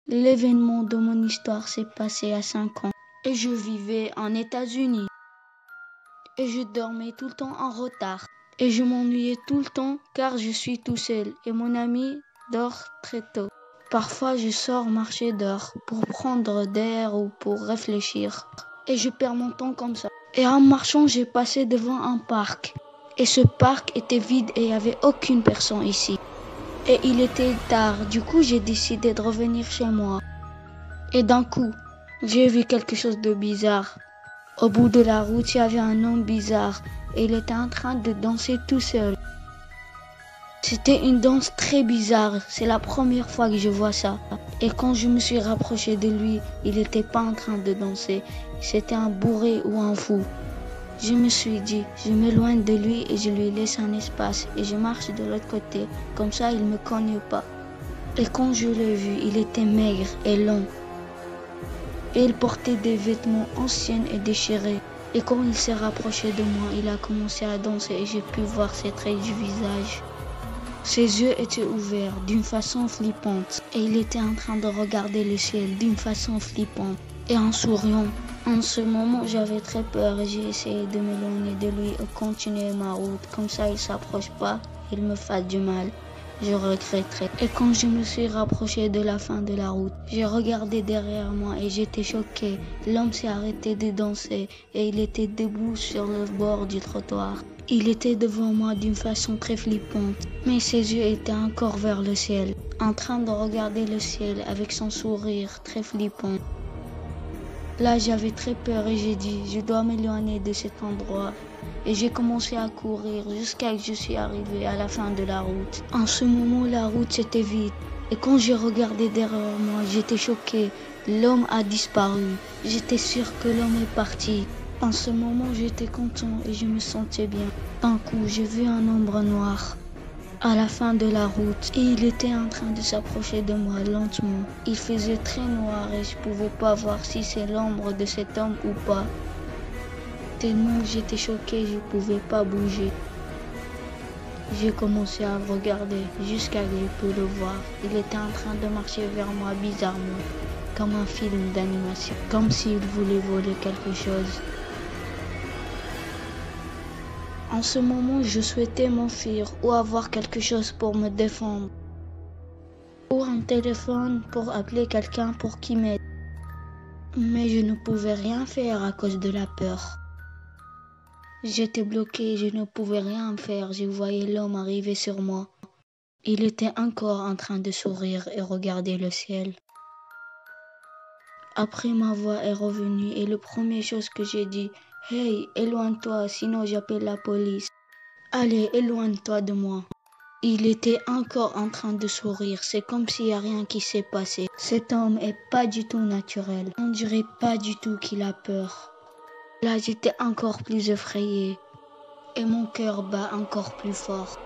L'événement de mon histoire s'est passé à 5 ans et je vivais en États-Unis et je dormais tout le temps en retard et je m'ennuyais tout le temps car je suis tout seul et mon ami dort très tôt. Parfois je sors marcher dehors pour prendre d'air ou pour réfléchir et je perds mon temps comme ça. Et en marchant j'ai passé devant un parc et ce parc était vide et il n'y avait aucune personne ici. Et il était tard, du coup j'ai décidé de revenir chez moi. Et d'un coup, j'ai vu quelque chose de bizarre. Au bout de la route, il y avait un homme bizarre et il était en train de danser tout seul. C'était une danse très bizarre, c'est la première fois que je vois ça. Et quand je me suis rapproché de lui, il n'était pas en train de danser, c'était un bourré ou un fou. Je me suis dit, je m'éloigne de lui et je lui laisse un espace et je marche de l'autre côté, comme ça il ne me connaît pas. Et quand je l'ai vu, il était maigre et long. Et il portait des vêtements anciens et déchirés. Et quand il s'est rapproché de moi, il a commencé à danser et j'ai pu voir ses traits du visage. Ses yeux étaient ouverts d'une façon flippante et il était en train de regarder le ciel d'une façon flippante et en souriant. En ce moment, j'avais très peur et j'ai essayé de m'éloigner de lui et continuer ma route. Comme ça, il ne s'approche pas, il me fait du mal. Je regretterais. Et quand je me suis rapproché de la fin de la route, j'ai regardé derrière moi et j'étais choquée. L'homme s'est arrêté de danser et il était debout sur le bord du trottoir. Il était devant moi d'une façon très flippante, mais ses yeux étaient encore vers le ciel, en train de regarder le ciel avec son sourire très flippant. Là, j'avais très peur et j'ai dit, je dois m'éloigner de cet endroit. Et j'ai commencé à courir jusqu'à ce que je suis arrivée à la fin de la route. En ce moment, la route était vide. Et quand j'ai regardé derrière moi, j'étais choquée. L'homme a disparu. J'étais sûre que l'homme est parti. En ce moment, j'étais content et je me sentais bien. D'un coup, j'ai vu un ombre noir à la fin de la route et il était en train de s'approcher de moi lentement. Il faisait très noir et je pouvais pas voir si c'est l'ombre de cet homme ou pas. Tellement j'étais choquée, je pouvais pas bouger. J'ai commencé à regarder jusqu'à ce que je pu le voir. Il était en train de marcher vers moi bizarrement, comme un film d'animation, comme s'il voulait voler quelque chose. En ce moment, je souhaitais m'enfuir ou avoir quelque chose pour me défendre. Ou un téléphone pour appeler quelqu'un pour qu'il m'aide. Mais je ne pouvais rien faire à cause de la peur. J'étais bloquée, je ne pouvais rien faire, je voyais l'homme arriver sur moi. Il était encore en train de sourire et regarder le ciel. Après ma voix est revenue et la première chose que j'ai dit, « Hey, éloigne-toi, sinon j'appelle la police. Allez, éloigne-toi de moi. » Il était encore en train de sourire, c'est comme s'il n'y a rien qui s'est passé. Cet homme est pas du tout naturel, on dirait pas du tout qu'il a peur. Là, j'étais encore plus effrayée et mon cœur bat encore plus fort.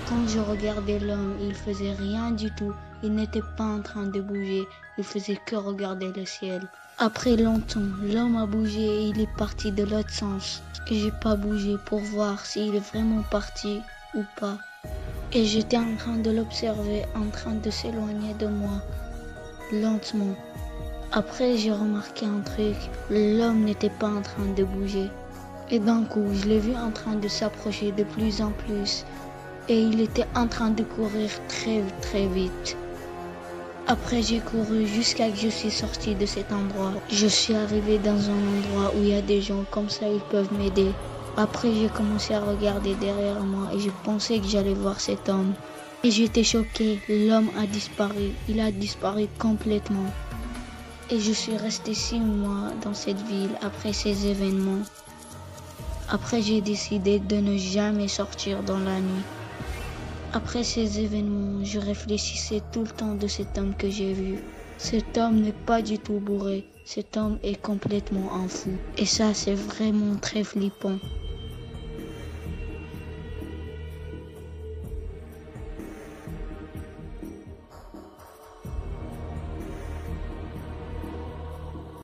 Quand je regardais l'homme, il faisait rien du tout. Il n'était pas en train de bouger, il faisait que regarder le ciel. Après longtemps, l'homme a bougé et il est parti de l'autre sens. Et j'ai pas bougé pour voir s'il est vraiment parti ou pas. Et j'étais en train de l'observer, en train de s'éloigner de moi, lentement. Après, j'ai remarqué un truc, l'homme n'était pas en train de bouger. Et d'un coup, je l'ai vu en train de s'approcher de plus en plus. Et il était en train de courir très très vite. Après, j'ai couru jusqu'à ce que je suis sortie de cet endroit. Je suis arrivée dans un endroit où il y a des gens, comme ça ils peuvent m'aider. Après, j'ai commencé à regarder derrière moi et je pensais que j'allais voir cet homme. Et j'étais choquée, l'homme a disparu, il a disparu complètement. Et je suis restée 6 mois dans cette ville après ces événements. Après, j'ai décidé de ne jamais sortir dans la nuit. Après ces événements, je réfléchissais tout le temps de cet homme que j'ai vu. Cet homme n'est pas du tout bourré, cet homme est complètement un fou. Et ça, c'est vraiment très flippant.